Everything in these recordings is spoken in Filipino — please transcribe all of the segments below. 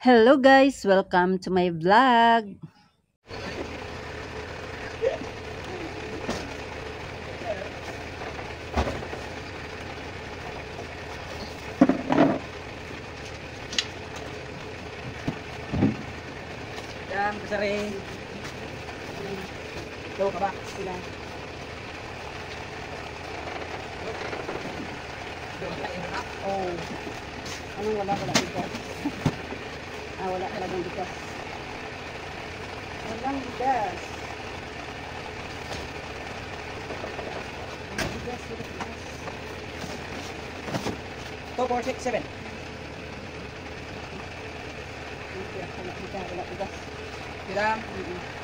Hello guys, welcome to my vlog. Yan, kasari. Go ka ba? Sila. Oh, anong wala bigas? Wala talagang bigas. Walang bigas. Bigas. 2, 4, 6, 7. Wala bigas. Sila. Walang bigas.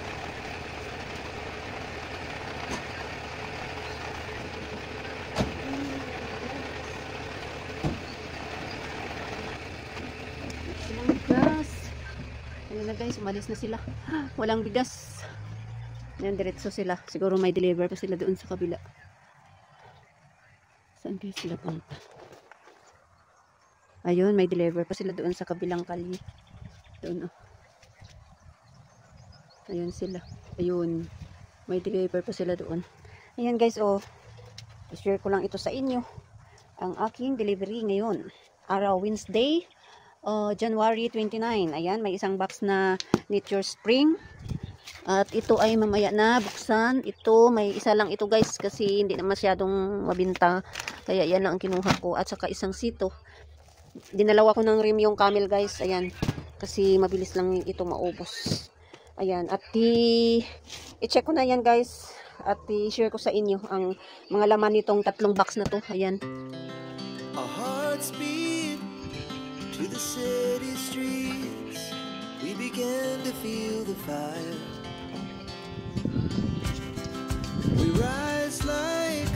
Ano na guys, umalis na sila. Walang bigas. Yan, diretso sila. Siguro may deliver pa sila doon sa kabila. Saan guys sila punta? Ayun, may deliver pa sila doon sa kabilang kalye. Doon, oh. Ayun sila. Ayun. May deliver pa sila doon. Ayan guys, oh. I-share ko lang ito sa inyo. Ang aking delivery ngayon. Araw Wednesday, January 29. Ayan, may isang box na Nature Spring. At ito ay mamaya na buksan. Ito, may isa lang ito guys kasi hindi na masyadong mabinta. Kaya yan lang ang kinuha ko. At saka isang sito. Dinalawa ko ng rim yung camel guys. Ayan. Kasi mabilis lang ito maubos. Ayan. At i-check ko na yan guys. At i-share ko sa inyo ang mga laman nitong tatlong box na to. Ayan. Our hearts beat to the city streets. We began to feel the fire. We rise like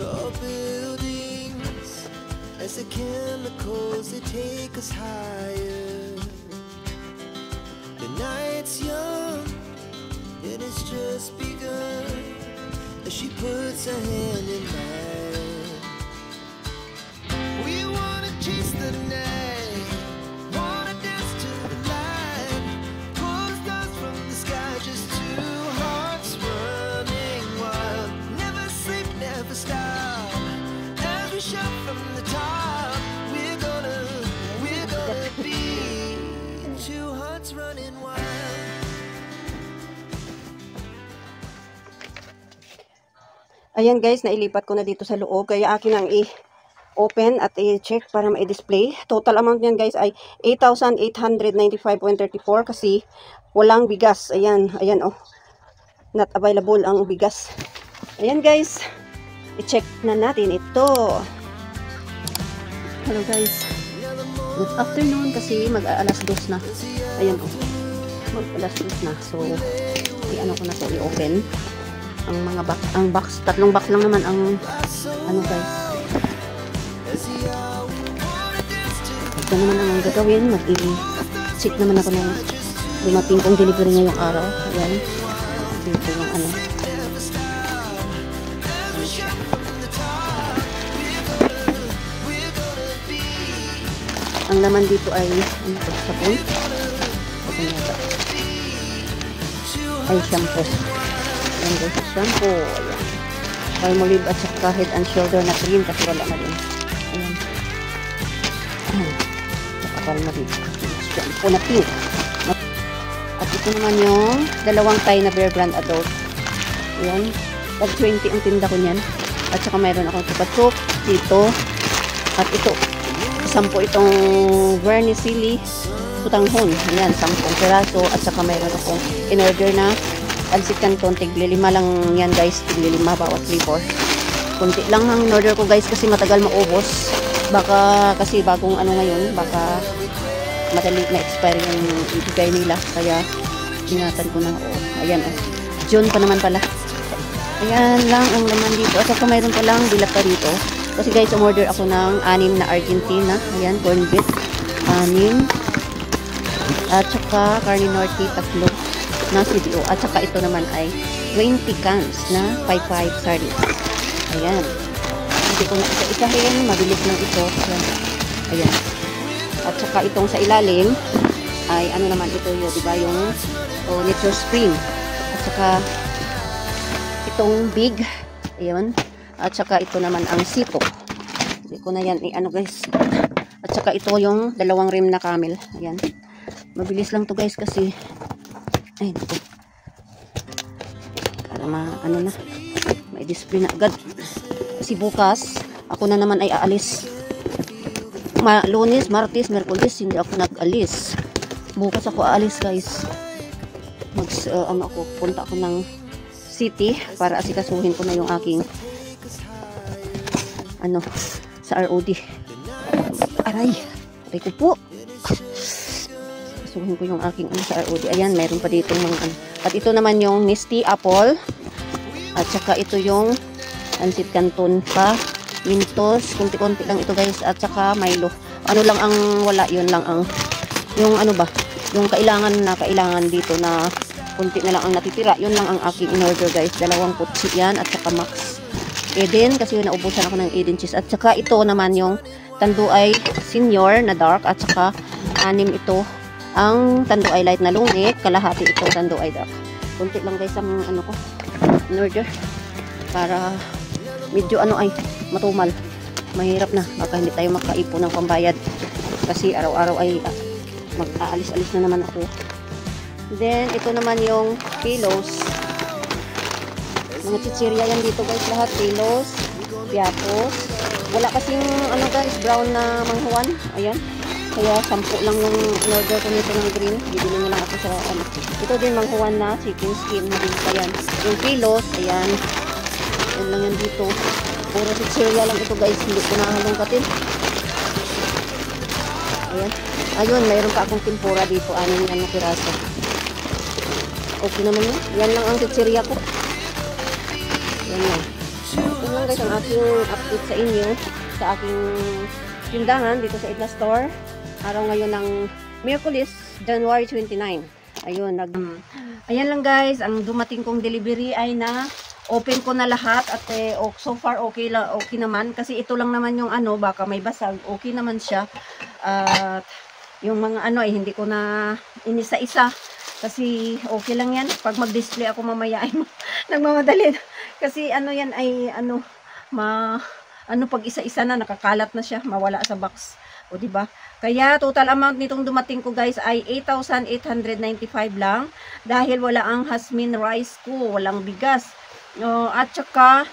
tall buildings as the chemicals they take us higher. The night's young and it's just begun as she puts her hand in mine. We wanna chase the night, wanna dance to the light, pull the stars from the sky, just two hearts running wild. Never sleep, never stop, as we shout from the top. We're gonna be two hearts running wild. Ayan guys, nailipat ko na dito sa loob. Kaya akin ang i-open at i-check para ma-display. Total amount niyan guys ay 8,895.34 kasi walang bigas. Ayan, ayan oh. Not available ang bigas. Ayan guys, i-check na natin ito. Hello guys. Good afternoon kasi mag-alas 2 na. Ayan oh. Mag-alas 2 na. So, i-ano ko na to, i-open. Ang mga box, tatlong box lang naman ang ano guys. Ito naman ang gagawin, mag-i-check naman ako ng dumating kong delivery ngayong araw. Ayan, dito yung ano. Ang laman dito ay ano to, sabon. Ito yata. Ay, shampoo. Ayan guys, shampoo. Ayan. Palmolive at saka head and shoulder na cream kasi wala na din. Ayan. Saka palmolive. Shampoo na pink. At ito naman yung dalawang tie na Bear Brand Adult. Ayan. Pag 20 ang tinda ko niyan. At saka mayroon akong chupa-chup dito. At ito. 10 itong vermicelli putanghon. Ayan, 10 peraso. At saka mayroon akong in-order na Pansit Canton, tigli 5 lang yan guys, tigli 5 bawat flavor. Kunti lang ang in-order ko guys kasi matagal maubos. Baka kasi bagong ano ngayon, baka madali na expire yung ibigay nila. Kaya ingatan ko na. Oh, ayan oh. June pa naman pala. Ayan lang ang laman dito. At saka mayroon pa lang dilat pa dito. Kasi guys, umorder ako ng 6 na Argentina. Ayan, corned beef. 6. At saka carne norte, 3 na CDO. At saka ito naman ay 20 cans na 5-5 sardines. Ayan. Hindi ko na isa-isahin. Mabilis lang ito. Ayan. Ayan. At saka itong sa ilalim, ay ano naman ito yun, diba? Yung Nature Spring. At saka itong big. Ayun. At saka ito naman ang Sito. Hindi ko na yan ano guys. At saka ito yung dalawang rim na camel. Ayan. Mabilis lang to guys kasi ay dito. Para ano na. May display na agad. Kasi bukas ako na naman ay aalis. Lunes, Martes, Merkulis hindi ako nag-alis. Bukas ako aalis guys. Punta ako ng city para asikasuhin ko na yung aking sa ROD. Aray ko po. Asikasuhin ko yung aking sa ROD. Ayan, mayroon pa dito mga At ito naman yung Misty Apple. At saka ito yung Pancit Canton pa. Mintos, kunti-kunti lang ito guys. At saka Milo. Ano lang ang wala, yun lang ang yung yung kailangan dito na kunti na lang ang natitira. Yun lang ang aking in-order guys. 2 kutsi yan at saka Max Eden kasi yun naubusan ako ng Eden cheese. At saka ito naman yung Tanduay Senior na dark at saka 6 ito ang Tanduay light na lungit. Kalahati ito Tanduay dark. Kunti lang guys ang ko in-order para medyo ay matumal. Mahirap na. Baka hindi tayo makaipon ng pambayad. Kasi araw-araw ay mag-aalis-alis na naman ako. Then, ito naman yung pillows. Mga chichirya yan dito guys. Lahat pillows, piatos. Wala kasing guys, brown na manghuan. Ayan. Kaya 10 lang yung in-order ko nito ng green. Bibili na lang ako sa Ito din manghuan na chicken skin. Ayan. Yung pillows, ayan. Yan lang yan dito. Puro chichirya lang ito guys. Hindi ko nahalongkatin. Ayan. Ayun, mayroon pa akong tempura dito. 6 yan na piraso. Okay naman yun. Yan lang ang chichirya ko. Yan lang. Ito lang guys ang aking update sa inyo. Sa aking tindahan dito sa Edna Store. Araw ngayon ng Miyerkules, January 29. Ayun. Ayan lang guys. Ang dumating kong delivery ay na open ko na lahat at so far okay naman kasi ito lang naman yung baka may basag, okay naman siya. At yung mga hindi ko na inisa-isa kasi okay lang yan. Pag mag-display ako mamaya ay nagmamadali kasi yan ay pag isa-isa na nakakalat na siya, mawala sa box. O diba? Kaya total amount nitong dumating ko guys ay 8,895 lang dahil wala ang Hasmin rice ko, walang bigas. At saka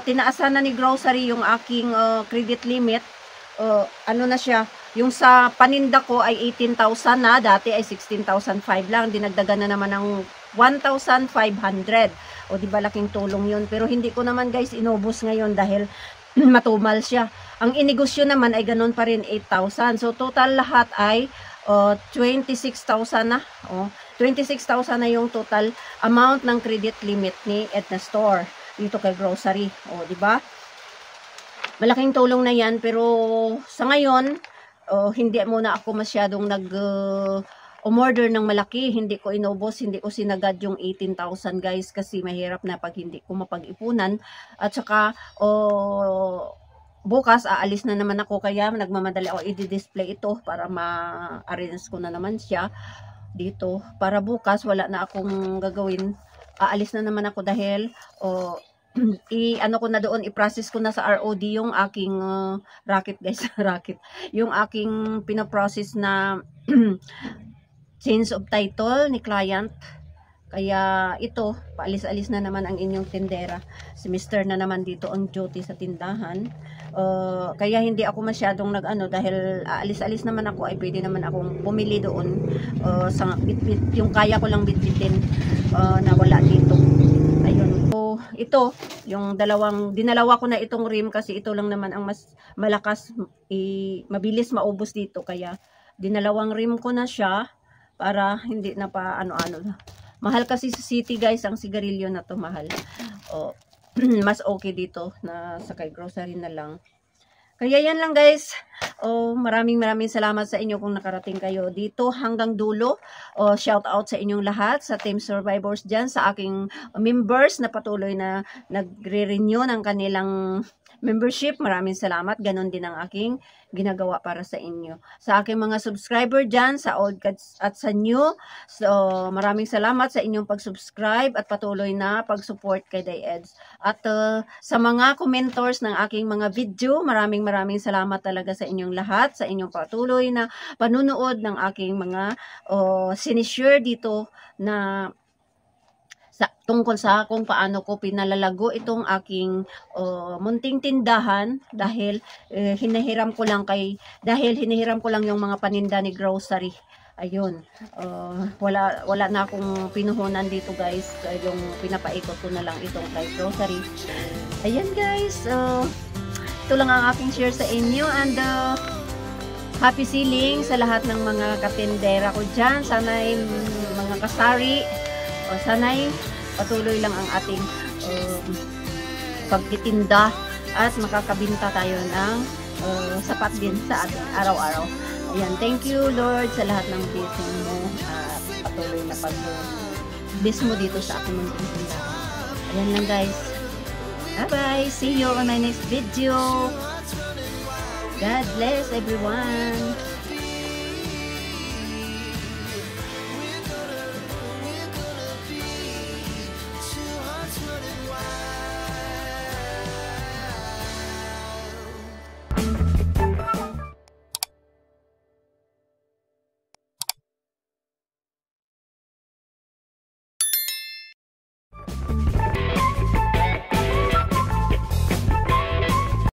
tinaasan na ni grocery yung aking credit limit. Na siya, yung sa paninda ko ay 18,000 na, dati ay 16,500 lang, dinagdagan na naman ng 1,500. O di ba laking tulong yun, pero hindi ko naman guys inubos ngayon dahil matumal siya. Ang inegosyo naman ay ganun pa rin 8,000. So total lahat ay 26,000 na. 26,000 na yung total amount ng credit limit ni Edna Store dito kay grocery. Di ba? Malaking tulong na yan, pero sa ngayon hindi muna ako masyadong umorder ng malaki. Hindi ko inubos, hindi ko sinagad yung 18,000 guys kasi mahirap na pag hindi ko mapag-ipunan. At saka bukas aalis na naman ako kaya nagmamadali ako i-display ito para ma-arrange ko na naman siya dito para bukas wala na akong gagawin. Aalis na naman ako dahil ko na doon, i-process ko na sa ROD yung aking racket guys, racket. Yung aking pinaprocess na change of title ni client. Kaya ito, paalis-alis na naman ang inyong tindera. Si Mr. na naman dito ang duty sa tindahan. Kaya hindi ako masyadong dahil aalis-alis naman ako ay pwede naman akong pumili doon sa bit-bit, yung kaya ko lang bit-bitin na wala dito. Ayun. So, ito, yung dinalawa ko na itong rim kasi ito lang naman ang mas malakas, mabilis maubos dito. Kaya dinalawang rim ko na siya para hindi na pa mahal kasi sa city guys ang sigarilyo na to, mahal. Mas okay dito na sa kay grocery na lang. Kaya yan lang guys. Maraming salamat sa inyo kung nakarating kayo dito hanggang dulo. Shout out sa inyong lahat, sa Team Survivors dyan, sa aking members na patuloy na nagre-renew ng kanilang membership, maraming salamat. Ganon din ang aking ginagawa para sa inyo. Sa aking mga subscriber dyan, sa old at sa new, so maraming salamat sa inyong pag-subscribe at patuloy na pag-support kay DayEds. At sa mga commentors ng aking mga video, maraming salamat talaga sa inyong lahat, sa inyong patuloy na panunood ng aking mga sinishare dito na tungkol sa kung paano ko pinalalago itong aking munting tindahan dahil hinihiram ko lang yung mga paninda ni grocery. Ayun, wala na akong pinuhunan dito guys, yung pinapaikot ko na lang itong kay grocery. Ayan guys, ito lang ang aking share sa inyo, and happy selling sa lahat ng mga katindera ko dyan. Sana'y mga kasari, sana'y patuloy lang ang ating pagtitinda at makakabinta tayo ng sapat din sa ating araw-araw. Ayan, thank you Lord sa lahat ng blessing mo at patuloy na pag-bless mo dito sa ating munting tindahan. Ayan lang guys. Bye-bye. See you on my next video. God bless everyone.